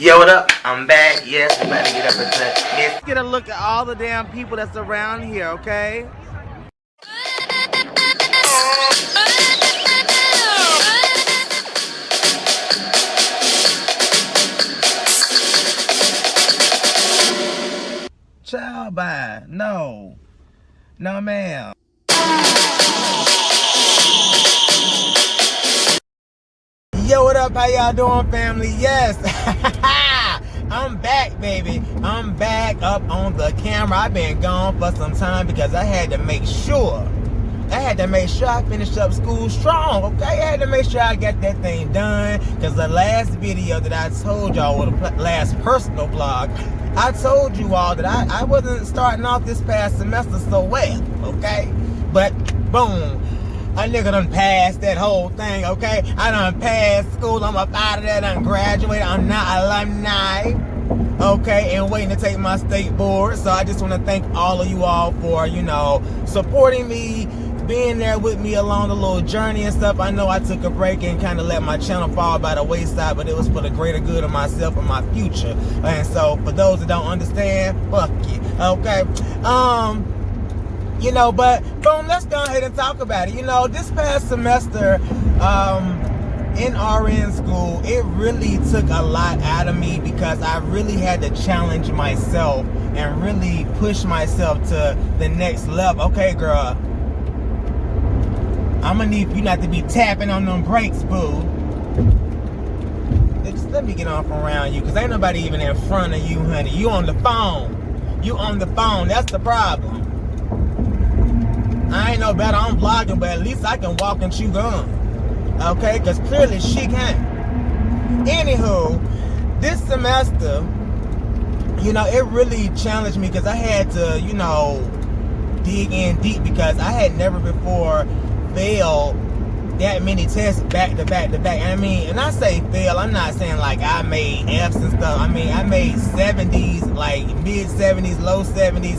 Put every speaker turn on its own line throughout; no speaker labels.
Yo, what up? I'm back. Yes, we about to get up into this.
Get a look at all the damn people that's around here, okay? Child by. No, ma'am. Yo, what up? How y'all doing, family? Yes. I'm back, baby. I'm back up on the camera. I've been gone for some time because I had to make sure I finished up school strong, okay? I had to make sure I got that thing done because the last video that I told y'all, or the last personal vlog, I told you all that I wasn't starting off this past semester so well, okay? But, boom. A nigga done passed that whole thing, okay? I done passed school, I'm up out of there, done graduated, I'm not alumni, okay? And waiting to take my state board. So I just want to thank all of you all for, supporting me, being there with me along the little journey and stuff. I know I took a break and kind of let my channel fall by the wayside, but it was for the greater good of myself and my future. And so for those that don't understand, fuck you, okay? But boom, let's go ahead and talk about it. This past semester in RN school, it really took a lot out of me because I really had to challenge myself and really push myself to the next level. Okay, girl, I'm gonna need you not to be tapping on them brakes, boo. Just let me get off around you because ain't nobody even in front of you, honey. You on the phone. That's the problem. I ain't no better, I'm vlogging, but at least I can walk and chew gum. Okay? Because clearly she can't. Anywho, this semester, it really challenged me because I had to, dig in deep because I had never before failed that many tests back to back to back. I mean, and I say fail, I'm not saying like I made F's and stuff. I mean, I made 70s, like mid 70s, low 70s,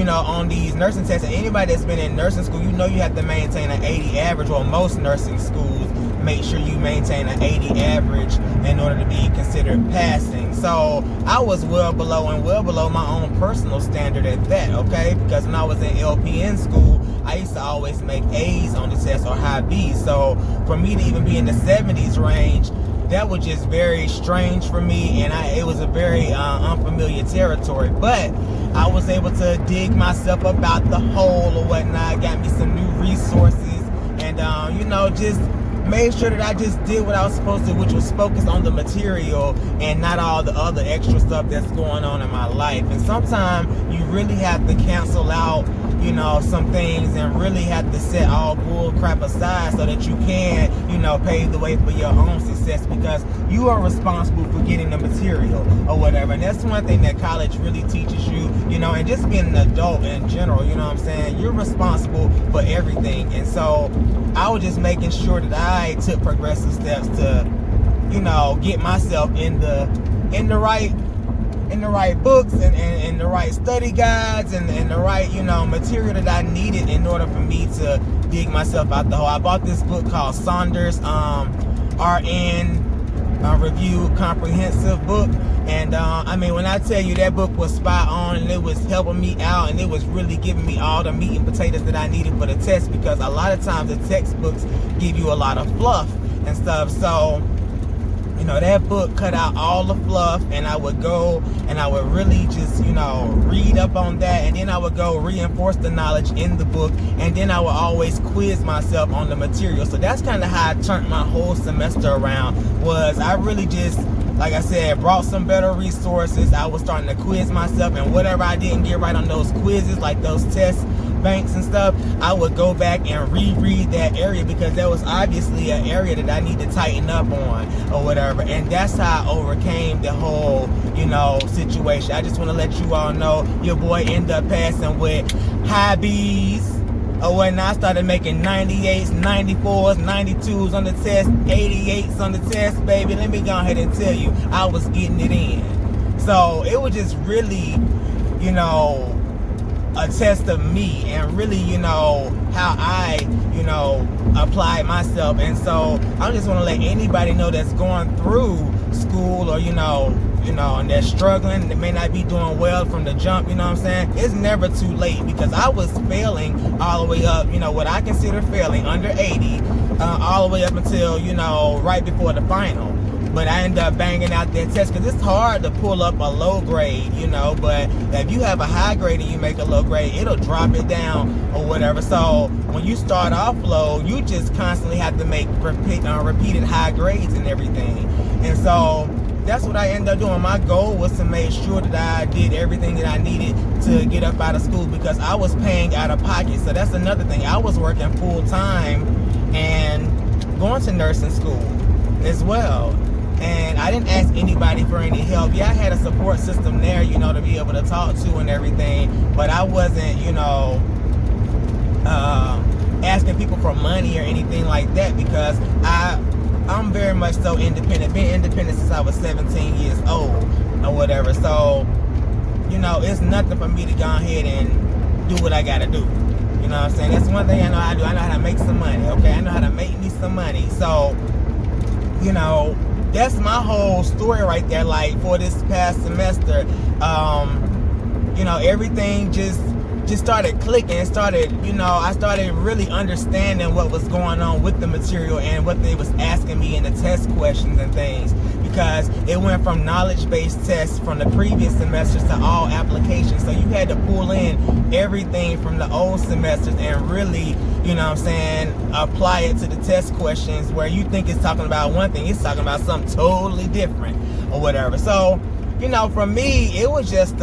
on these nursing tests. And anybody that's been in nursing school, you have to maintain an 80 average, or most nursing schools make sure you maintain an 80 average in order to be considered passing. So I was well below my own personal standard at that, okay? Because when I was in LPN school, I used to always make A's on the test or high B's. So for me to even be in the 70s range, that was just very strange for me, and it was a very unfamiliar territory. But I was able to dig myself up out the hole or whatnot, got me some new resources, and just made sure that I just did what I was supposed to, which was focus on the material and not all the other extra stuff that's going on in my life. And sometimes you really have to cancel out, some things and really have to set all bull crap aside so that you can, pave the way for your own success, because you are responsible for getting the material or whatever. And that's one thing that college really teaches you, and just being an adult in general, you know what I'm saying? You're responsible for everything. And so I was just making sure that I took progressive steps to, get myself in the right books and the right study guides and the right, material that I needed in order for me to dig myself out the hole. I bought this book called Saunders RN Review Comprehensive Book. And when I tell you that book was spot on, and it was helping me out, and it was really giving me all the meat and potatoes that I needed for the test, because a lot of times the textbooks give you a lot of fluff and stuff. So that book cut out all the fluff, and I would go and I would really just, read up on that, and then I would go reinforce the knowledge in the book, and then I would always quiz myself on the material. So that's kind of how I turned my whole semester around, was I really just, like I said, brought some better resources. I was starting to quiz myself, and whatever I didn't get right on those quizzes, like those test banks and stuff, I would go back and reread that area, because there was obviously an area that I need to tighten up on or whatever. And that's how I overcame the whole, situation. I just want to let you all know your boy ended up passing with high B's or when I started making 98s, 94s, 92s on the test, 88s on the test, baby. Let me go ahead and tell you, I was getting it in. So it was just really, a test of me, and really, how I, apply myself. And so I just want to let anybody know that's going through school, or, you know, and they're struggling, they may not be doing well from the jump, you know what I'm saying? It's never too late, because I was failing all the way up, you know, what I consider failing, under 80, all the way up until, you know, right before the final. But I ended up banging out that test, because it's hard to pull up a low grade, you know, but if you have a high grade and you make a low grade, it'll drop it down or whatever. So when you start off low, you just constantly have to make repeated high grades and everything. And so that's what I ended up doing. My goal was to make sure that I did everything that I needed to get up out of school, because I was paying out of pocket. So that's another thing. I was working full time and going to nursing school as well. And I didn't ask anybody for any help. Yeah, I had a support system there, you know, to be able to talk to and everything. But I wasn't, you know, asking people for money or anything like that, because I'm very much so independent. Been independent since I was 17 years old or whatever. So, you know, it's nothing for me to go ahead and do what I gotta do. You know what I'm saying? That's one thing I know how to do. I know how to make some money, okay? I know how to make me some money. So, you know, that's my whole story right there. Like, for this past semester, you know, everything just started clicking. It started, you know, I started really understanding what was going on with the material and what they was asking me in the test questions and things, because it went from knowledge-based tests from the previous semesters to all applications. So you had to pull in everything from the old semesters and really, you know what I'm saying, apply it to the test questions, where you think it's talking about one thing, it's talking about something totally different or whatever. So, you know, for me, it was just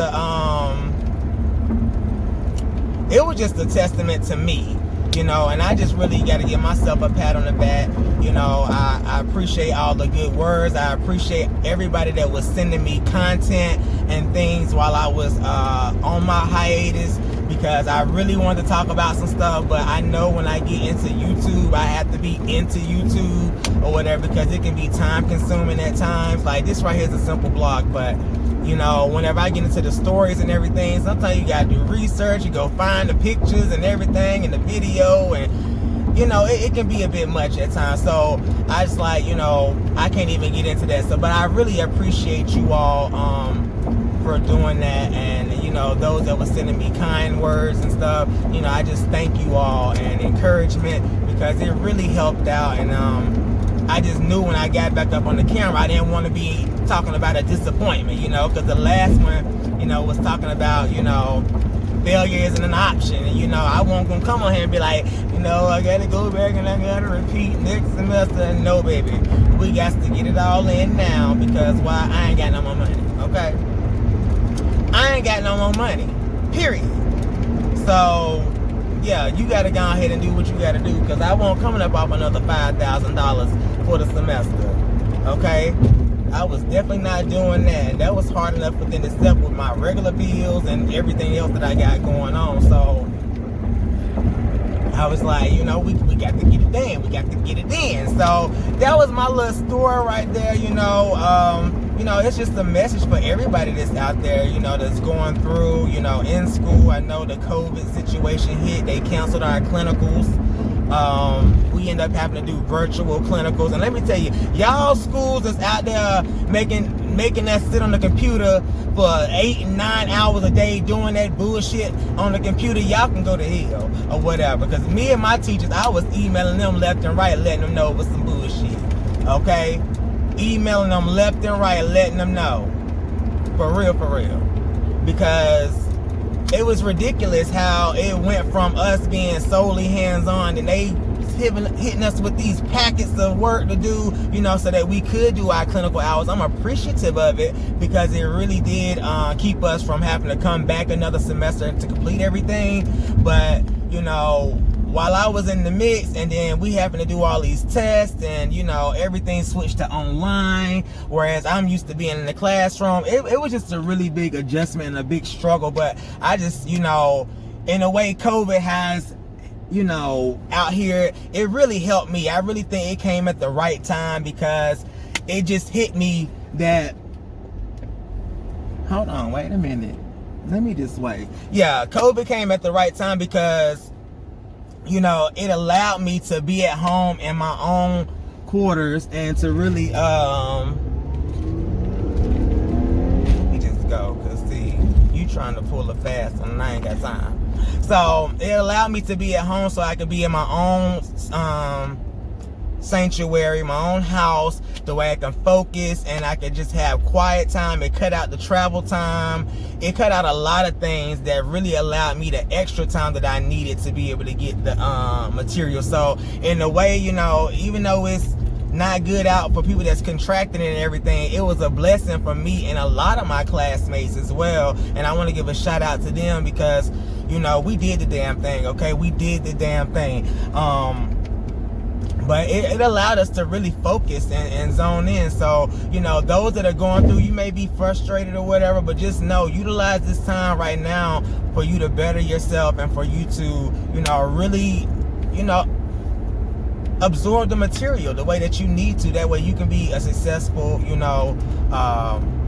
a testament to me, you know, and I just really got to give myself a pat on the back. You know, I appreciate all the good words. I appreciate everybody that was sending me content and things while I was on my hiatus, because I really wanted to talk about some stuff, but I know when I get into YouTube, I have to be into YouTube or whatever, because it can be time consuming at times. Like, this right here is a simple blog, but you know, whenever I get into the stories and everything, sometimes you gotta do research, you go find the pictures and everything and the video, and you know, it can be a bit much at times. So I just, like, you know, I can't even get into that. So, but I really appreciate you all for doing that, and you know, those that were sending me kind words and stuff, you know, I just thank you all, and encouragement, because it really helped out. And I just knew when I got back up on the camera, I didn't want to be talking about a disappointment, you know, because the last one, you know, was talking about, you know, failure isn't an option. And, you know, I wasn't going to come on here and be like, you know, I got to go back and I got to repeat next semester. And no, baby. We got to get it all in now, because why? I ain't got no more money, okay? I ain't got no more money, period. So, yeah, you got to go ahead and do what you got to do, because I won't coming up off another $5,000 for the semester, okay? I was definitely not doing that. That was hard enough within itself with my regular bills and everything else that I got going on. So I was like, you know, we got to get it in. We got to get it in. So that was my little story right there, you know. You know, it's just a message for everybody that's out there, you know, that's going through, you know, in school. I know the COVID situation hit. They canceled our clinicals. We end up having to do virtual clinicals. And let me tell you, y'all schools that's out there making us sit on the computer for 8 and 9 hours a day doing that bullshit on the computer, y'all can go to hell or whatever. Because me and my teachers, I was emailing them left and right, letting them know it was some bullshit. Okay? Emailing them left and right, letting them know. For real, for real. Because it was ridiculous how it went from us being solely hands-on, and they hitting us with these packets of work to do, you know, so that we could do our clinical hours. I'm appreciative of it, because it really did keep us from having to come back another semester to complete everything. But, you know, while I was in the mix, and then we having to do all these tests, and you know, everything switched to online, whereas I'm used to being in the classroom. It was just a really big adjustment and a big struggle. But I just, you know, in a way, COVID has, you know, out here, it really helped me. I really think it came at the right time, because it just hit me that, hold on, wait a minute, let me just wait. Yeah, COVID came at the right time, because you know, it allowed me to be at home in my own quarters and to really trying to pull a fast one and I ain't got time. So it allowed me to be at home so I could be in my own sanctuary, my own house, the way I can focus and I could just have quiet time. It cut out the travel time. It cut out a lot of things that really allowed me the extra time that I needed to be able to get the material. So in a way, you know, even though it's not good out for people that's contracting and everything, it was a blessing for me and a lot of my classmates as well. And I want to give a shout out to them because, you know, we did the damn thing, okay? We did the damn thing. But it allowed us to really focus and zone in. So, you know, those that are going through, you may be frustrated or whatever, but just know, utilize this time right now for you to better yourself and for you to, you know, really, you know, absorb the material the way that you need to. That way you can be a successful, you know,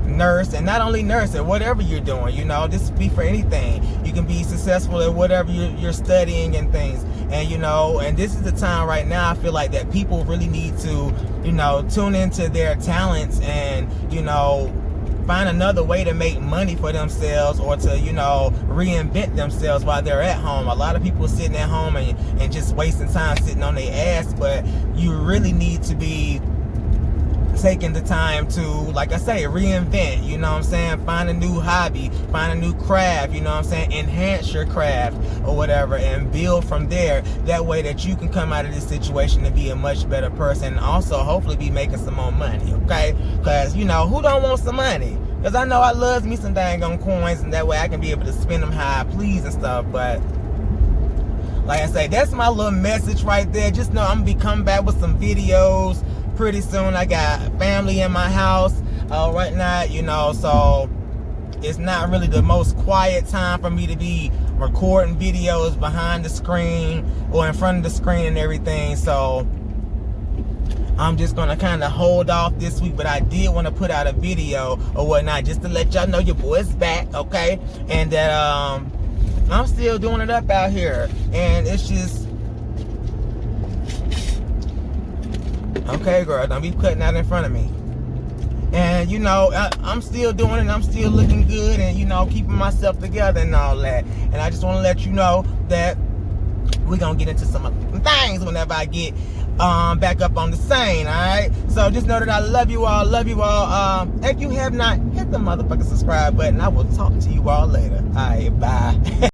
nurse, and not only nurse, at whatever you're doing, you know, this be for anything. You can be successful at whatever you're studying and things. And, you know, and this is the time right now, I feel like, that people really need to, you know, tune into their talents and, you know, find another way to make money for themselves or to, you know, reinvent themselves while they're at home. A lot of people sitting at home and just wasting time sitting on their ass, but you really need to be taking the time to, like I say, reinvent, you know what I'm saying? Find a new hobby, find a new craft, you know what I'm saying? Enhance your craft or whatever and build from there. That way that you can come out of this situation and be a much better person and also hopefully be making some more money, okay? Because, you know, who don't want some money? Because I know I loves me some dang on coins, and that way I can be able to spend them how I please and stuff. But like I say, that's my little message right there. Just know I'm going to be coming back with some videos pretty soon. I got family in my house right now, you know, so it's not really the most quiet time for me to be recording videos behind the screen or in front of the screen and everything. So I'm just gonna kind of hold off this week, but I did want to put out a video or whatnot just to let y'all know your boy's back, okay? And that I'm still doing it up out here, and it's just, okay, girl, don't be cutting out in front of me. And, you know, I'm still doing it, I'm still looking good, and, you know, keeping myself together and all that. And I just want to let you know that we're going to get into some things whenever I get back up on the scene, alright? So just know that I love you all, If you have not, hit the motherfucking subscribe button. I will talk to you all later. Alright.